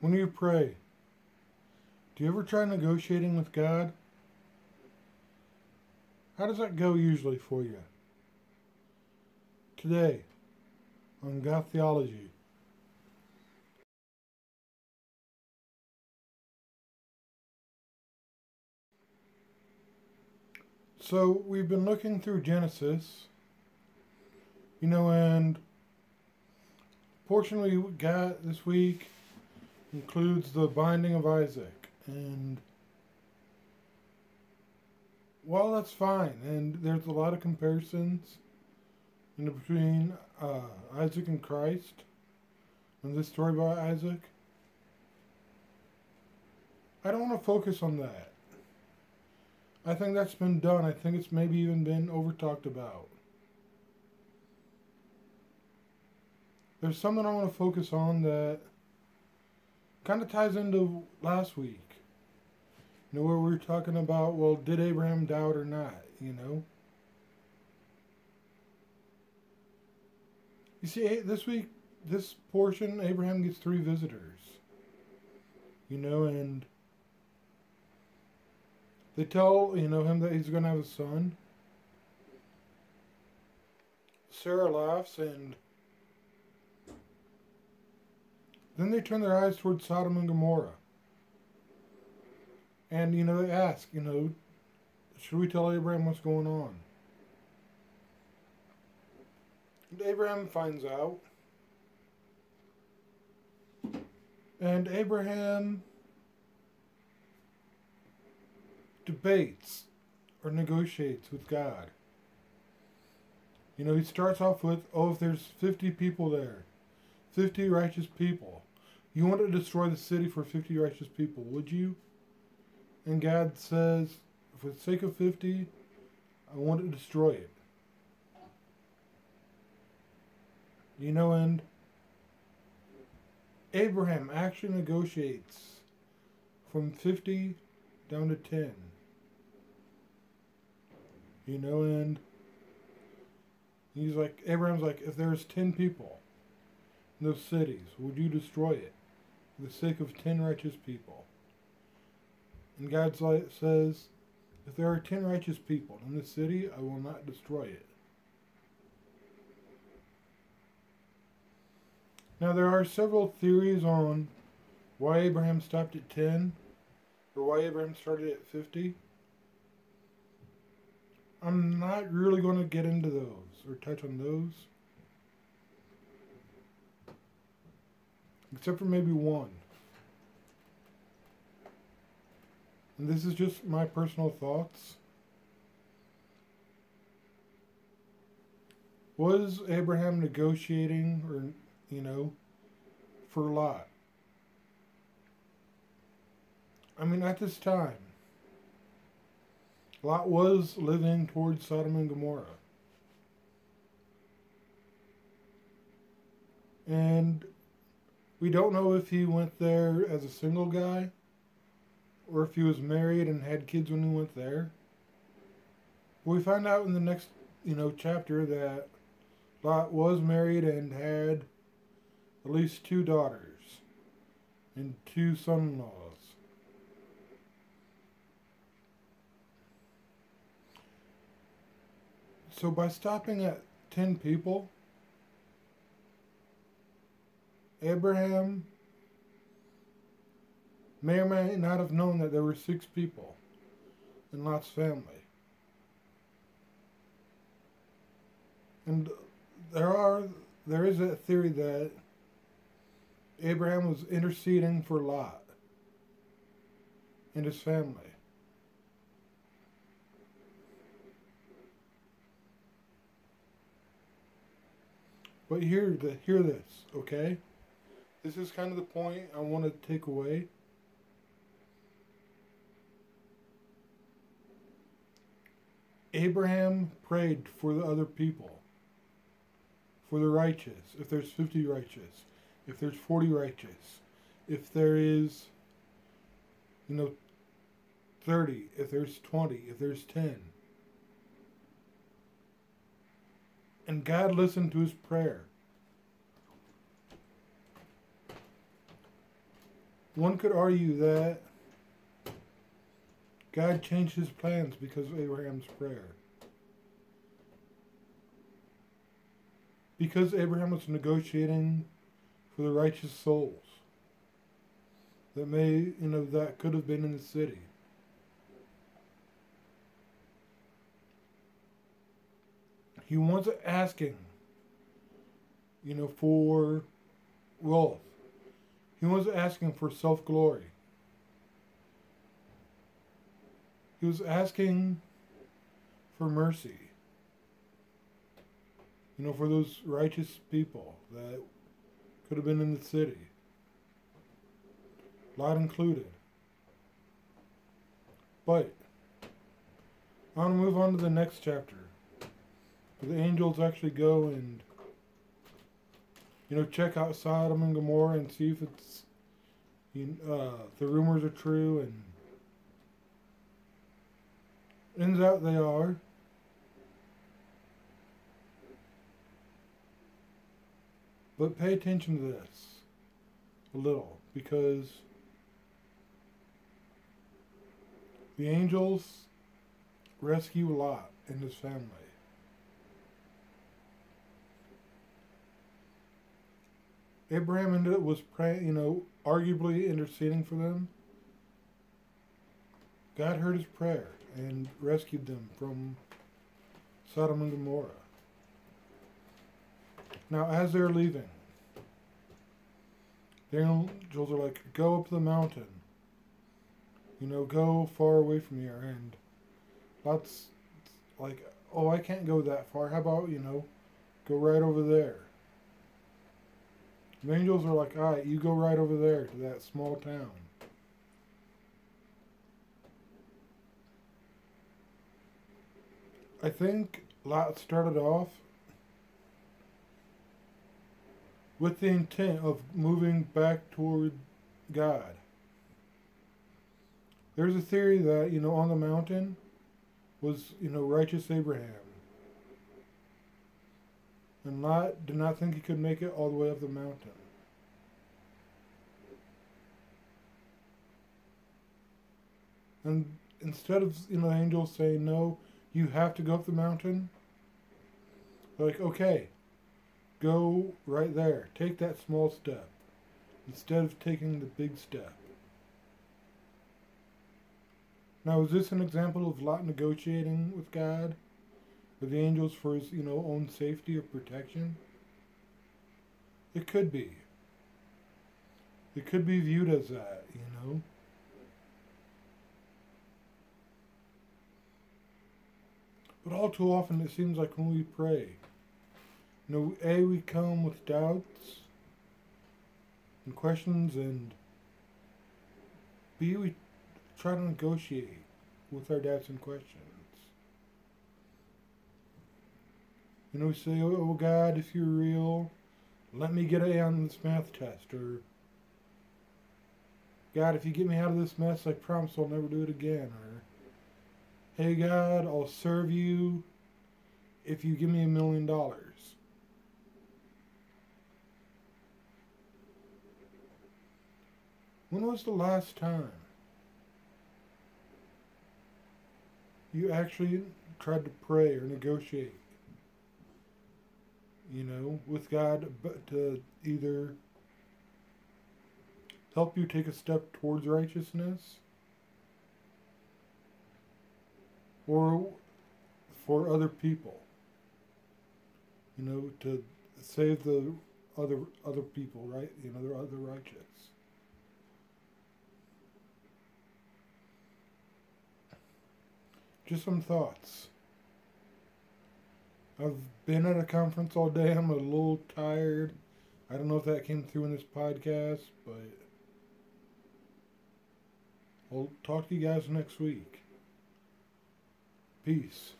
When you pray, do you ever try negotiating with God? How does that go usually for you? Today, on Gotheology. So, we've been looking through Genesis, and portion we got this week includes the binding of Isaac. And while that's fine, and there's a lot of comparisons between Isaac and Christ and this story about Isaac, I don't want to focus on that. I think that's been done. I think it's maybe even been over talked about. There's something I want to focus on that kind of ties into last week. Where we were talking about, well, did Abraham doubt or not, You see, this week, this portion, Abraham gets 3 visitors. And they tell, him that he's going to have a son. Sarah laughs, and then they turn their eyes towards Sodom and Gomorrah. And, they ask, should we tell Abraham what's going on? And Abraham finds out. And Abraham debates or negotiates with God. He starts off with, if there's 50 people there, 50 righteous people, you want to destroy the city for 50 righteous people, would you? And God says, for the sake of 50, I want to destroy it. And Abraham actually negotiates from 50 down to 10. And he's like, Abraham's like, if there's 10 people in those cities, would you destroy it for the sake of 10 righteous people? And God says, if there are 10 righteous people in the city, I will not destroy it. Now, there are several theories on why Abraham stopped at 10, or why Abraham started at 50. I'm not really going to get into those, or touch on those. Except for maybe one. And this is just my personal thoughts. Was Abraham negotiating, or, for Lot? I mean, at this time, Lot was living towards Sodom and Gomorrah. And we don't know if he went there as a single guy, or if he was married and had kids when he went there. But we find out in the next, chapter that Lot was married and had at least 2 daughters and 2 son-in-laws. So by stopping at 10 people, Abraham may or may not have known that there were 6 people in Lot's family. And there is a theory that Abraham was interceding for Lot and his family. But hear this, okay? This is kind of the point I want to take away. Abraham prayed for the other people, for the righteous, if there's 50 righteous, if there's 40 righteous, if there is, 30, if there's 20, if there's 10. And God listened to his prayer. one could argue that God changed his plans because of Abraham's prayer. Because Abraham was negotiating for the righteous souls that could have been in the city. He wasn't asking, for wealth. He wasn't asking for self-glory. He was asking for mercy. For those righteous people that could have been in the city. Lot included. But I want to move on to the next chapter. Where the angels actually go and check out Sodom and Gomorrah and see if it's the rumors are true, and ends out they are. But pay attention to this a little, because the angels rescue Lot and his family. Abraham was praying, arguably interceding for them. God heard his prayer and rescued them from Sodom and Gomorrah. Now, as they're leaving, the angels are like, go up the mountain. Go far away from here. And Lot's like, oh, I can't go that far. How about, go right over there. The angels are like, all right, you go right over there to that small town. I think Lot started off with the intent of moving back toward God. There's a theory that, on the mountain was, righteous Abraham. And Lot did not think he could make it all the way up the mountain. And instead of, the angels saying, no, you have to go up the mountain, they're like, okay, go right there. Take that small step instead of taking the big step. Now, is this an example of Lot negotiating with God? With the angels for his, own safety or protection? It could be. It could be viewed as that, But all too often it seems like when we pray, A, we come with doubts and questions, and B, we try to negotiate with our doubts and questions. We say, oh God, if you're real, let me get an A on this math test. Or, God, if you get me out of this mess, I promise I'll never do it again. Or, hey God, I'll serve you if you give me $1 million. When was the last time you actually tried to pray or negotiate, with God, but to either help you take a step towards righteousness, or for other people, to save the other people, right? The other righteous. Just some thoughts. I've been at a conference all day. I'm a little tired. I don't know if that came through in this podcast, but I'll talk to you guys next week. Peace.